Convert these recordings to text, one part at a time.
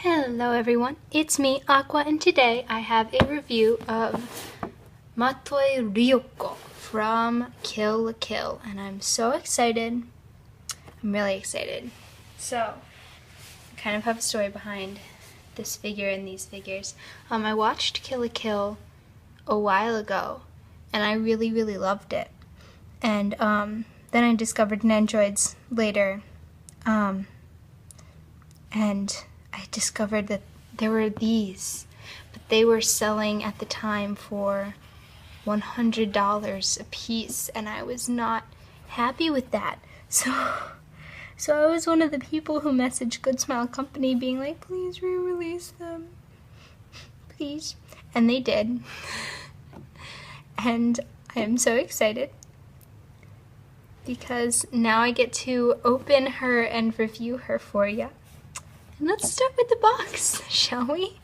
Hello everyone, it's me, Aqua, and today I have a review of Matoi Ryuko from Kill la Kill, and I'm so excited. I'm really excited. So, I kind of have a story behind this figure and these figures. I watched Kill la Kill a while ago, and I really loved it. And then I discovered Nendoroids later, and I discovered that there were these, but they were selling at the time for $100 a piece, and I was not happy with that. So I was one of the people who messaged Good Smile Company being like, please re-release them, please. And they did. And I am so excited because now I get to open her and review her for you. And let's start with the box, shall we?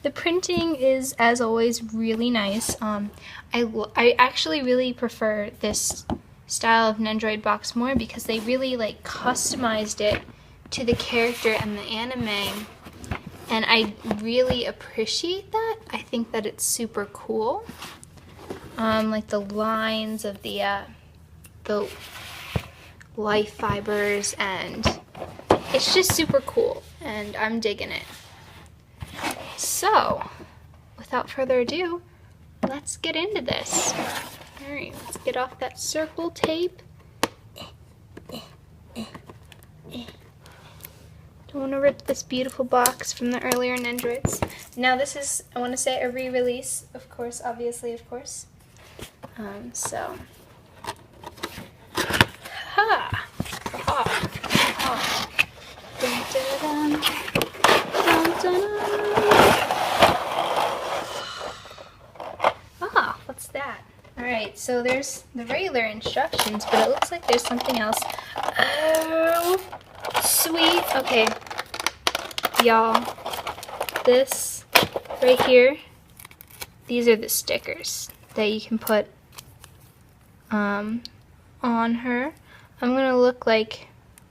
The printing is, as always, really nice. I actually really prefer this style of Nendoroid box more because they really customized it to the character and the anime, and I really appreciate that. I think that it's super cool. Like the lines of the life fibers, and it's just super cool, and I'm digging it. So, without further ado, let's get into this. Alright, let's get off that circle tape. Don't want to rip this beautiful box from the earlier Nendoroids. Now this is, I want to say, a re-release, of course, obviously, of course. So, ha! Ha! Ha! Dun, dun, dun. Dun, dun, dun. Ah, what's that? Alright, so there's the regular instructions, but it looks like there's something else. Oh, sweet. Okay, y'all, this right here, these are the stickers that you can put on her. I'm going to look like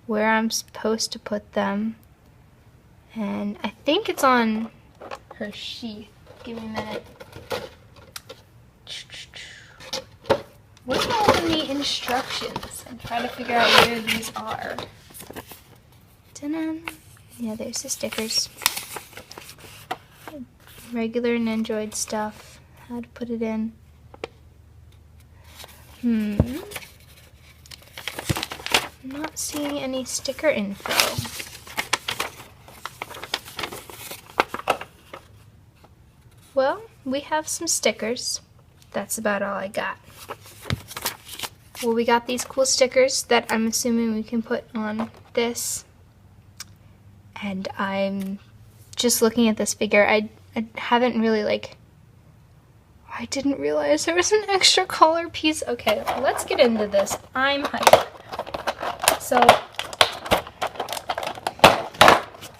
where I'm supposed to put them, and I think it's on her sheath. Give me a minute. We're going to open the instructions and try to figure out where these are. Ta-da. Yeah, there's the stickers. Regular Nendoroid stuff. How to put it in. I'm not seeing any sticker info. Well, we have some stickers. That's about all I got. Well, we got these cool stickers that I'm assuming we can put on this. And I'm just looking at this figure. I haven't really I didn't realize there was an extra collar piece. Okay, let's get into this. I'm hyped. So,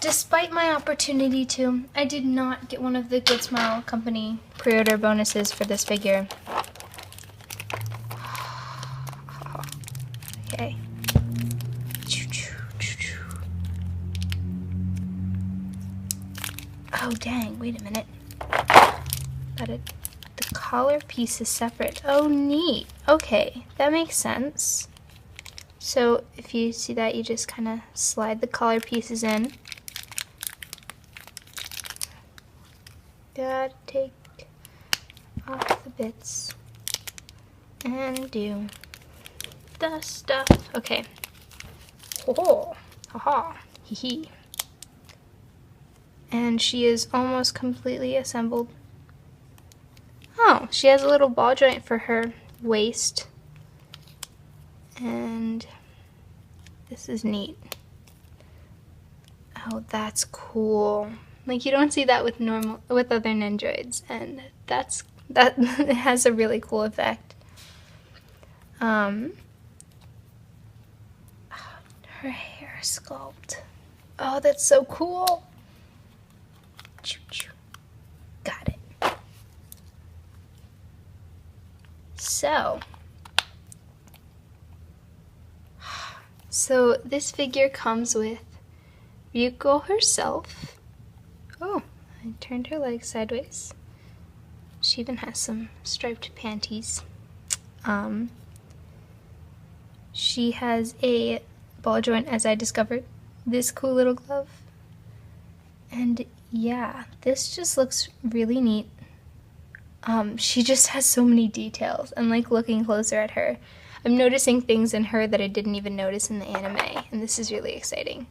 despite my opportunity to, I did not get one of the Good Smile Company pre-order bonuses for this figure. Okay. Oh dang, wait a minute. The collar piece is separate. Oh neat. Okay, that makes sense. So if you see that, you just kind of slide the collar pieces in. Gotta take off the bits and do the stuff. Okay. Oh, haha, hee hee. And she is almost completely assembled. Oh, she has a little ball joint for her waist. And this is neat. Oh, that's cool. Like, you don't see that with other Nendoroids, and that it has a really cool effect. Her hair sculpt. Oh, that's so cool. Got it. So this figure comes with Ryuko herself, Oh, I turned her legs sideways. She even has some striped panties. She has a ball joint, as I discovered. This cool little glove. And yeah, this just looks really neat. She just has so many details, and like looking closer at her, I'm noticing things in her that I didn't even notice in the anime, and this is really exciting.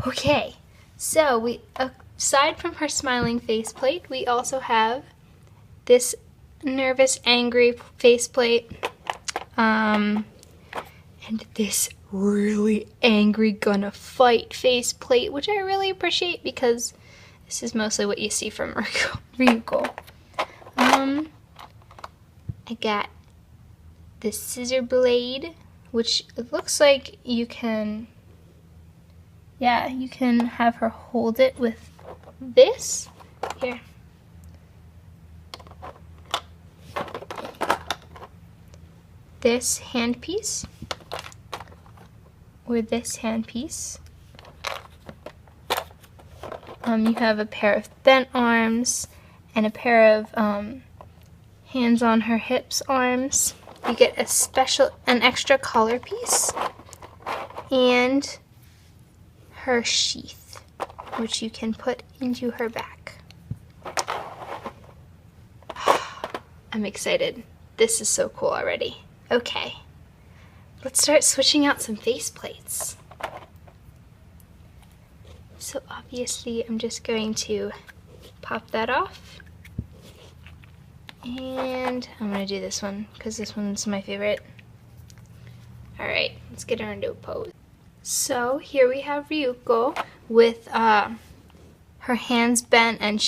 Okay, so we, aside from her smiling faceplate, we also have this nervous, angry faceplate, and this really angry, gonna fight faceplate, which I really appreciate because this is mostly what you see from Ryuko. I got this scissor blade, which it looks like you can, yeah, you can have her hold it with this. Here. This handpiece, or this handpiece. You have a pair of bent arms and a pair of hands on her hips arms. You get an extra collar piece and her sheath, which you can put into her back. I'm excited. This is so cool already. Okay, let's start switching out some faceplates. So obviously I'm just going to pop that off. And I'm gonna do this one because this one's my favorite. Alright, let's get her into a pose. So here we have Ryuko with her hands bent and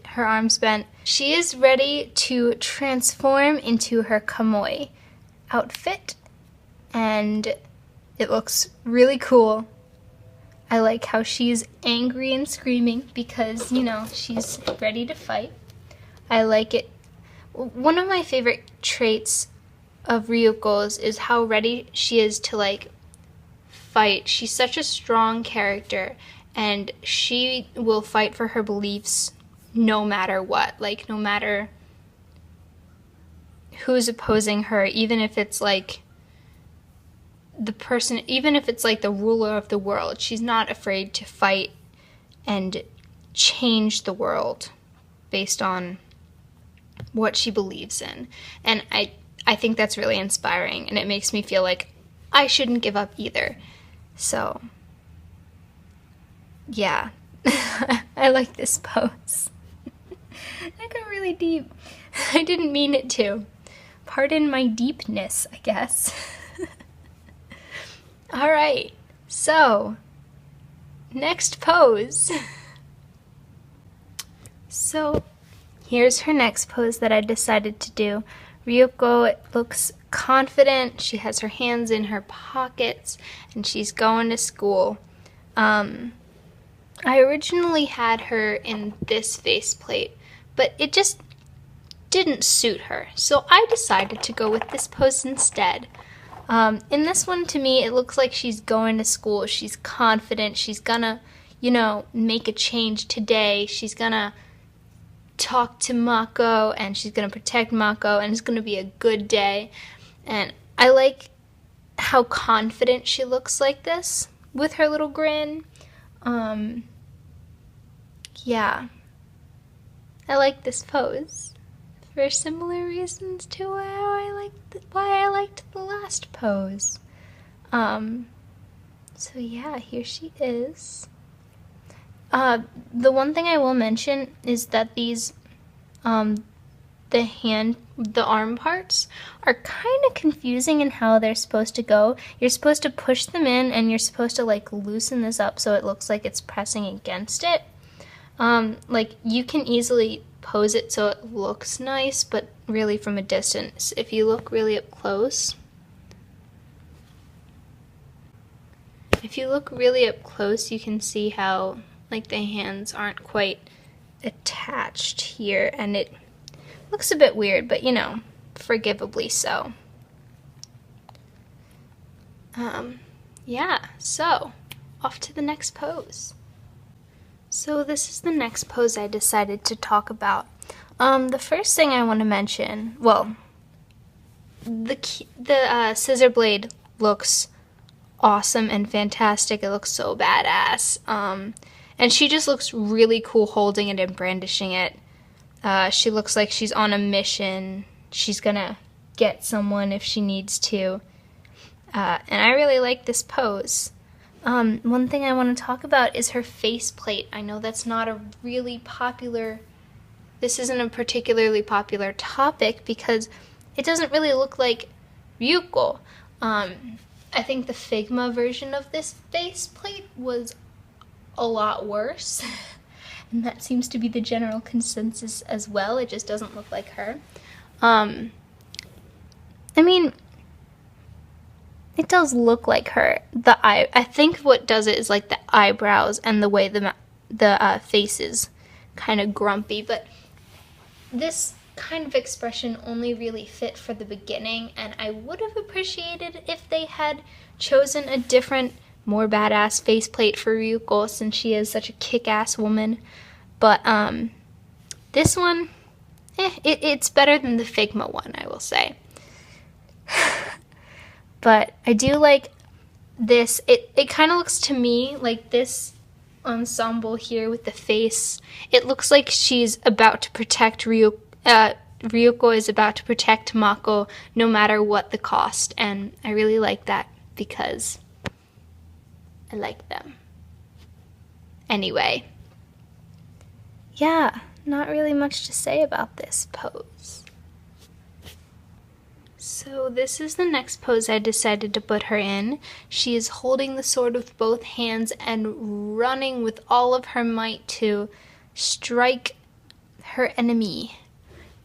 her arms bent. She is ready to transform into her Kamoi outfit, and it looks really cool. I like how she's angry and screaming because, you know, she's ready to fight. I like it. One of my favorite traits of Ryuko's is how ready she is to, like, fight. She's such a strong character, and she will fight for her beliefs no matter what. Like, no matter who's opposing her, even if it's, like, the person, even if it's, like, the ruler of the world. She's not afraid to fight and change the world based on what she believes in. And I think that's really inspiring, and it makes me feel like I shouldn't give up either. So yeah, I like this pose. I got really deep. I didn't mean it to. Pardon my deepness, I guess. All right, so next pose. So here's her next pose that I decided to do. Ryuko looks confident. She has her hands in her pockets and she's going to school. I originally had her in this faceplate, but it just didn't suit her. So I decided to go with this pose instead. In this one, to me, it looks like she's going to school. She's confident. She's gonna, you know, make a change today. She's gonna talk to Mako, and she's gonna protect Mako, and it's gonna be a good day. And I like how confident she looks like this with her little grin. Yeah, I like this pose for similar reasons to why I liked the last pose. So yeah, here she is. The one thing I will mention is that these, the arm parts are kind of confusing in how they're supposed to go. You're supposed to push them in, and you're supposed to, like, loosen this up so it looks like it's pressing against it. Like, you can easily pose it so it looks nice, but really from a distance. If you look really up close, you can see how, like, the hands aren't quite attached here, and it looks a bit weird, but, you know, forgivably so. Yeah, so off to the next pose. So this is the next pose I decided to talk about. The first thing I want to mention, well, the scissor blade looks awesome and fantastic. It looks so badass. And she just looks really cool holding it and brandishing it. She looks like she's on a mission. She's gonna get someone if she needs to. And I really like this pose. One thing I want to talk about is her faceplate. I know that's not a really popular, this isn't a particularly popular topic because it doesn't really look like Ryuko. I think the Figma version of this faceplate was a lot worse. And that seems to be the general consensus as well. It just doesn't look like her. I mean, it does look like her. I think what does it is like the eyebrows and the way the face is kind of grumpy. But this kind of expression only really fit for the beginning, and I would have appreciated if they had chosen a different, more badass faceplate for Ryuko since she is such a kick-ass woman. But this one, it's better than the Figma one, I will say. But I do like this. It kind of looks to me like this ensemble here with the face. It looks like she's about to protect Ryuko. Ryuko is about to protect Mako no matter what the cost, and I really like that because I like them. Anyway, yeah, not really much to say about this pose. So this is the next pose I decided to put her in. She is holding the sword with both hands and running with all of her might to strike her enemy.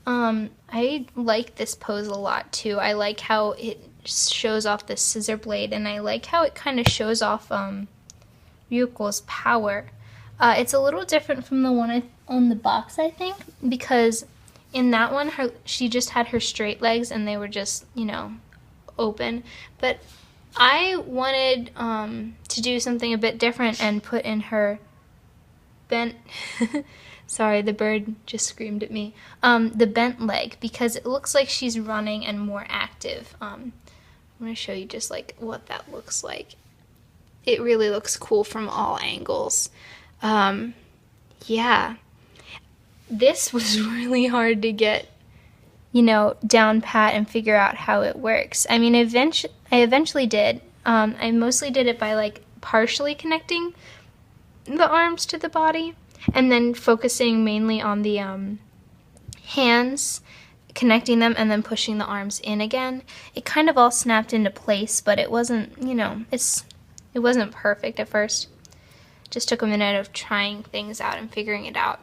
I like this pose a lot too. I like how it shows off the scissor blade, and I like how it kind of shows off Ryuko's power. It's a little different from the one on the box, I think, because in that one she just had her straight legs and they were just, you know, open. But I wanted to do something a bit different and put in her bent sorry, the bird just screamed at me. The bent leg, because it looks like she's running and more active. I'm going to show you just like what that looks like. It really looks cool from all angles. Yeah. This was really hard to get, you know, down pat and figure out how it works. I mean, I eventually did. I mostly did it by like partially connecting the arms to the body, and then focusing mainly on the hands, connecting them, and then pushing the arms in again. It kind of all snapped into place, but it wasn't, you know, it wasn't perfect at first. Just took a minute of trying things out and figuring it out.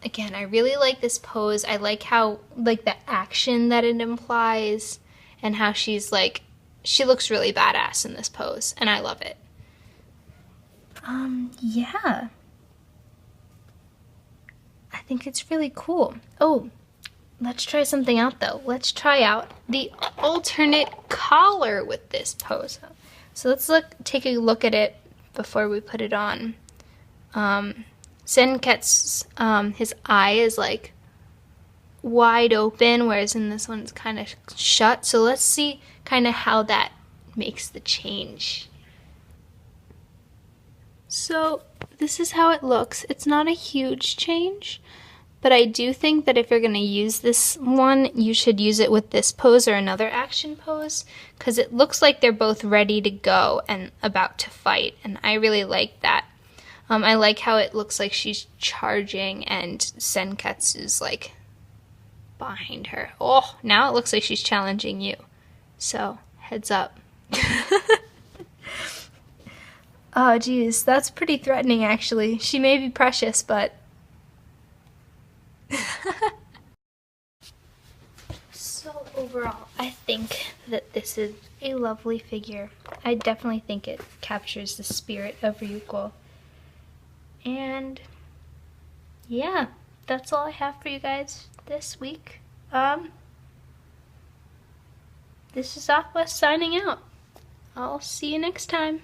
Again, I really like this pose. I like how, like, the action that it implies, and how she's like, she looks really badass in this pose, and I love it. Yeah. I think it's really cool. Oh, let's try something out though. Let's try out the alternate collar with this pose. So let's take a look at it before we put it on. Senketsu's, his eye is like wide open, whereas in this one it's kind of shut. So let's see kind of how that makes the change. So this is how it looks. It's not a huge change, but I do think that if you're going to use this one, you should use it with this pose or another action pose, because it looks like they're both ready to go and about to fight, and I really like that. I like how it looks like she's charging and Senketsu's like behind her. Oh, now it looks like she's challenging you. So, heads up. Oh, geez, that's pretty threatening, actually. She may be precious, but... So, overall, I think that this is a lovely figure. I definitely think it captures the spirit of Ryuko. And, yeah, that's all I have for you guys this week. This is Aqua signing out. I'll see you next time.